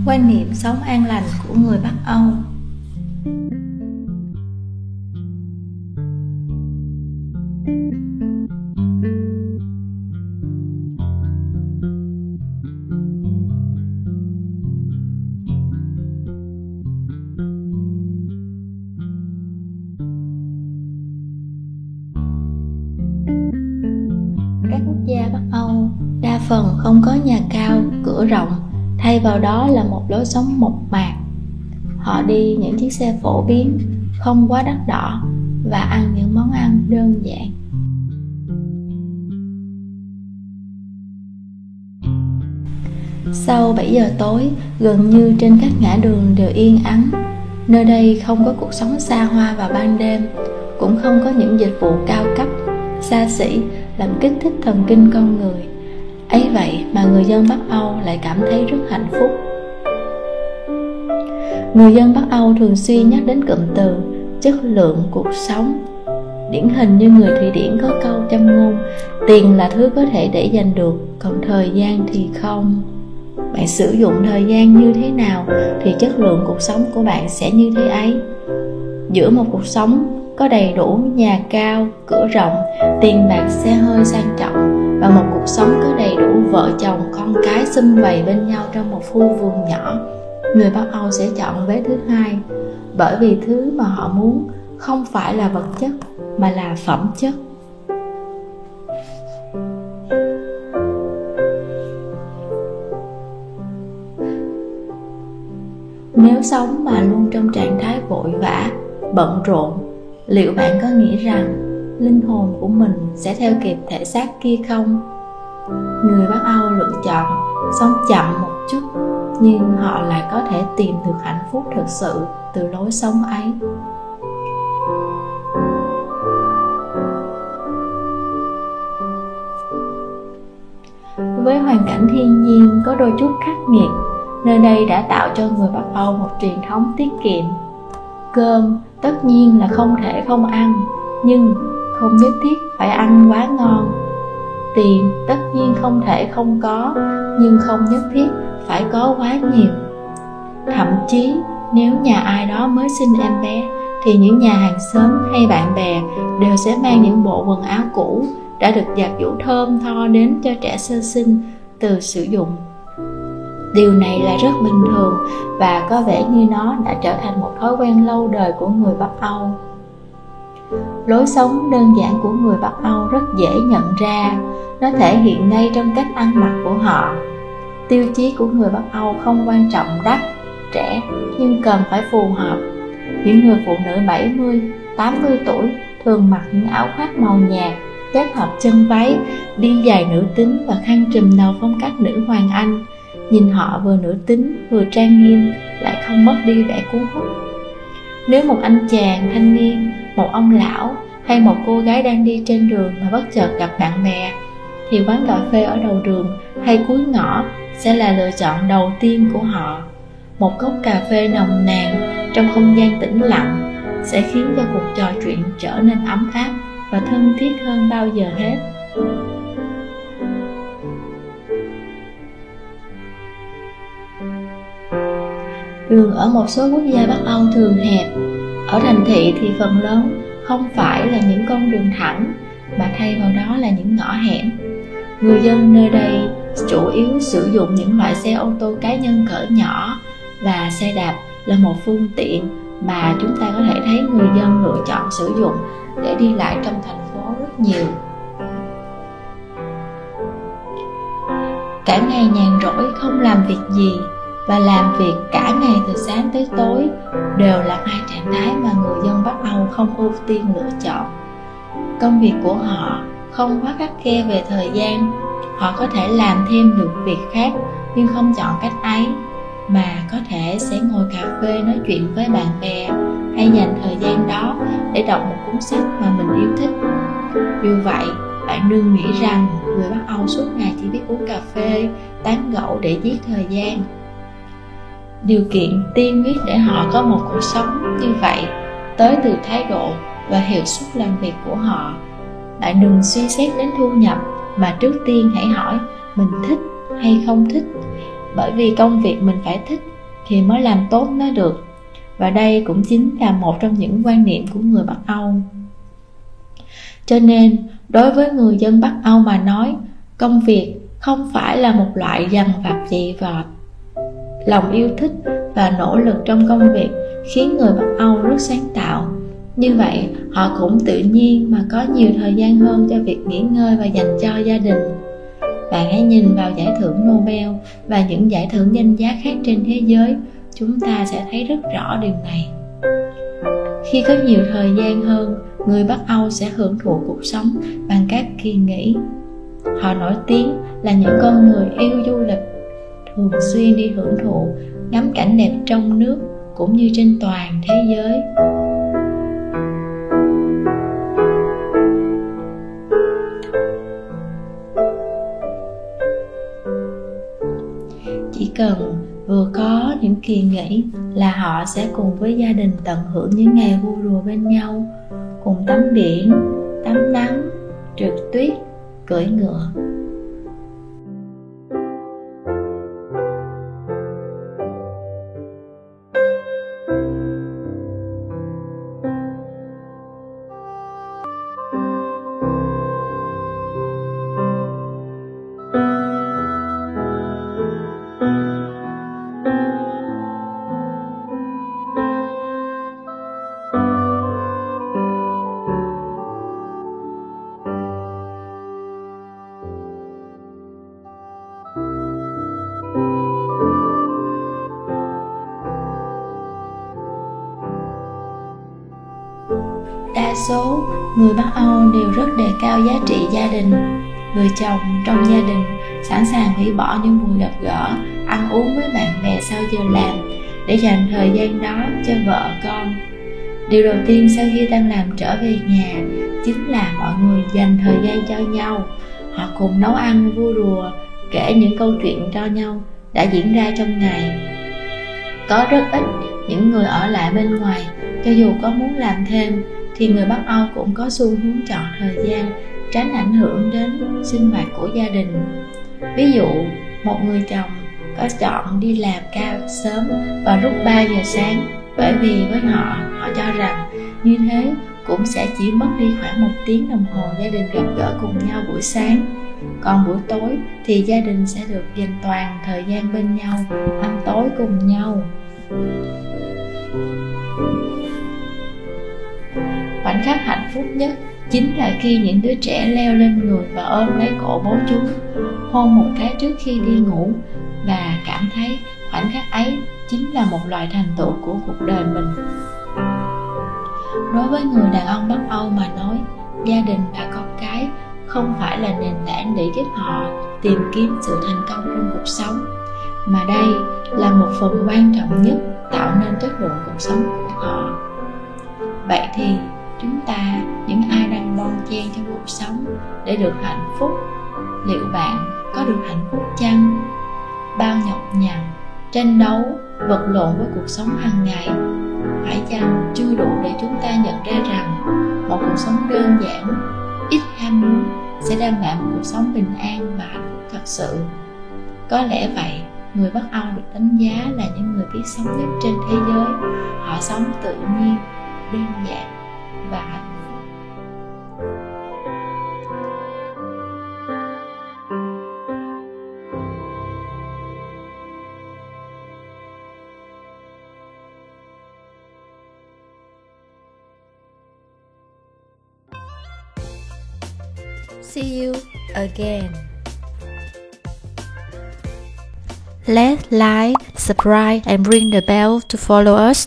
Quan niệm sống an lành của người Bắc Âu. Các quốc gia Bắc Âu đa phần không có nhà cao, cửa rộng, thay vào đó là một lối sống mộc mạc. Họ đi những chiếc xe phổ biến, không quá đắt đỏ và ăn những món ăn đơn giản. Sau 7 giờ tối, gần như trên các ngã đường đều yên ắng. Nơi đây không có cuộc sống xa hoa vào ban đêm, cũng không có những dịch vụ cao cấp, xa xỉ làm kích thích thần kinh con người. Ấy vậy mà người dân Bắc Âu lại cảm thấy rất hạnh phúc. Người dân Bắc Âu thường xuyên nhắc đến cụm từ chất lượng cuộc sống. Điển hình như người Thụy Điển có câu châm ngôn: tiền là thứ có thể để dành được, còn thời gian thì không. Bạn sử dụng thời gian như thế nào thì chất lượng cuộc sống của bạn sẽ như thế ấy. Giữa một cuộc sống có đầy đủ nhà cao, cửa rộng, tiền bạc xe hơi sang trọng và một cuộc sống có đầy đủ vợ chồng con cái sum vầy bên nhau trong một khu vườn nhỏ, người Bắc Âu sẽ chọn vế thứ hai, bởi vì thứ mà họ muốn không phải là vật chất mà là phẩm chất. Nếu sống mà luôn trong trạng thái vội vã, bận rộn, liệu bạn có nghĩ rằng linh hồn của mình sẽ theo kịp thể xác kia không? Người Bắc Âu lựa chọn sống chậm một chút, nhưng họ lại có thể tìm được hạnh phúc thực sự từ lối sống ấy. Với hoàn cảnh thiên nhiên có đôi chút khắc nghiệt, nơi đây đã tạo cho người Bắc Âu một truyền thống tiết kiệm. Cơm tất nhiên là không thể không ăn, nhưng không nhất thiết phải ăn quá ngon. Tiền tất nhiên không thể không có, nhưng không nhất thiết phải có quá nhiều. Thậm chí nếu nhà ai đó mới sinh em bé, thì những nhà hàng xóm hay bạn bè đều sẽ mang những bộ quần áo cũ đã được giặt giũ thơm tho đến cho trẻ sơ sinh từ sử dụng. Điều này là rất bình thường và có vẻ như nó đã trở thành một thói quen lâu đời của người Bắc Âu. Lối sống đơn giản của người Bắc Âu rất dễ nhận ra, nó thể hiện ngay trong cách ăn mặc của họ. Tiêu chí của người Bắc Âu không quan trọng đắt, rẻ, nhưng cần phải phù hợp. Những người phụ nữ 70, 80 tuổi thường mặc những áo khoác màu nhạt, kết hợp chân váy, đi giày nữ tính và khăn trùm đầu phong cách nữ hoàng Anh. Nhìn họ vừa nữ tính vừa trang nghiêm, lại không mất đi vẻ cuốn hút. Nếu một anh chàng thanh niên, một ông lão hay một cô gái đang đi trên đường mà bất chợt gặp bạn bè, thì quán cà phê ở đầu đường hay cuối ngõ sẽ là lựa chọn đầu tiên của họ. Một cốc cà phê nồng nàn trong không gian tĩnh lặng sẽ khiến cho cuộc trò chuyện trở nên ấm áp và thân thiết hơn bao giờ hết. Đường ở một số quốc gia Bắc Âu thường hẹp. Ở thành thị thì phần lớn không phải là những con đường thẳng, mà thay vào đó là những ngõ hẻm. Người dân nơi đây chủ yếu sử dụng những loại xe ô tô cá nhân cỡ nhỏ, và xe đạp là một phương tiện mà chúng ta có thể thấy người dân lựa chọn sử dụng để đi lại trong thành phố rất nhiều. Cả ngày nhàn rỗi không làm việc gì và làm việc cả ngày từ sáng tới tối đều là hai trạng thái mà người dân Bắc Âu không ưu tiên lựa chọn. Công việc của họ không quá khắt khe về thời gian, họ có thể làm thêm được việc khác nhưng không chọn cách ấy, mà có thể sẽ ngồi cà phê nói chuyện với bạn bè hay dành thời gian đó để đọc một cuốn sách mà mình yêu thích. Dù vậy, bạn đừng nghĩ rằng người Bắc Âu suốt ngày chỉ biết uống cà phê, tán gẫu để giết thời gian. Điều kiện tiên quyết để họ có một cuộc sống như vậy tới từ thái độ và hiệu suất làm việc của họ. Bạn đừng suy xét đến thu nhập, mà trước tiên hãy hỏi mình thích hay không thích. bởi vì công việc mình phải thích thì mới làm tốt nó được. Và đây cũng chính là một trong những quan niệm của người Bắc Âu. Cho nên, đối với người dân Bắc Âu mà nói, công việc không phải là một loại dằn vặt dị vọt. Lòng yêu thích và nỗ lực trong công việc khiến người Bắc Âu rất sáng tạo. Như vậy, họ cũng tự nhiên mà có nhiều thời gian hơn cho việc nghỉ ngơi và dành cho gia đình. Bạn hãy nhìn vào giải thưởng Nobel và những giải thưởng danh giá khác trên thế giới, chúng ta sẽ thấy rất rõ điều này. Khi có nhiều thời gian hơn, người Bắc Âu sẽ hưởng thụ cuộc sống bằng các kỳ nghỉ. Họ nổi tiếng là những con người yêu du lịch, thường xuyên đi hưởng thụ, ngắm cảnh đẹp trong nước cũng như trên toàn thế giới. Chỉ cần vừa có những kỳ nghỉ là họ sẽ cùng với gia đình tận hưởng những ngày vui đùa bên nhau, cùng tắm biển, tắm nắng, trượt tuyết, cưỡi ngựa. Đa số người Bắc Âu đều rất đề cao giá trị gia đình. Người chồng trong gia đình sẵn sàng hủy bỏ những buổi gặp gỡ, ăn uống với bạn bè sau giờ làm để dành thời gian đó cho vợ con. Điều đầu tiên sau khi tan làm trở về nhà chính là mọi người dành thời gian cho nhau. Họ cùng nấu ăn, vui đùa, kể những câu chuyện cho nhau đã diễn ra trong ngày. Có rất ít những người ở lại bên ngoài, cho dù có muốn làm thêm thì người Bắc Âu cũng có xu hướng chọn thời gian tránh ảnh hưởng đến sinh hoạt của gia đình. Ví dụ, một người chồng có chọn đi làm ca sớm vào lúc 3 giờ sáng, bởi vì với họ cho rằng như thế cũng sẽ chỉ mất đi khoảng 1 tiếng đồng hồ gia đình gặp gỡ cùng nhau buổi sáng. Còn buổi tối thì gia đình sẽ được dành toàn thời gian bên nhau, ăn tối cùng nhau. Khoảnh khắc hạnh phúc nhất chính là khi những đứa trẻ leo lên người và ôm lấy cổ bố chúng, hôn một cái trước khi đi ngủ, và cảm thấy khoảnh khắc ấy chính là một loại thành tựu của cuộc đời mình. Đối với người đàn ông Bắc Âu mà nói, gia đình và con cái không phải là nền tảng để giúp họ tìm kiếm sự thành công trong cuộc sống, mà đây là một phần quan trọng nhất tạo nên chất lượng cuộc sống của họ. Vậy thì chúng ta, những ai đang bon chen trong cuộc sống để được hạnh phúc, liệu bạn có được hạnh phúc chăng? Bao nhọc nhằn, tranh đấu, vật lộn với cuộc sống hàng ngày, phải chăng chưa đủ để chúng ta nhận ra rằng một cuộc sống đơn giản, ít ham muốn sẽ đem lại một cuộc sống bình an và hạnh phúc thật sự? Có lẽ vậy, người Bắc Âu được đánh giá là những người biết sống nhất trên thế giới. Họ sống tự nhiên, đơn giản và hạnh phúc. See you again. Let's like, subscribe and ring the bell to follow us.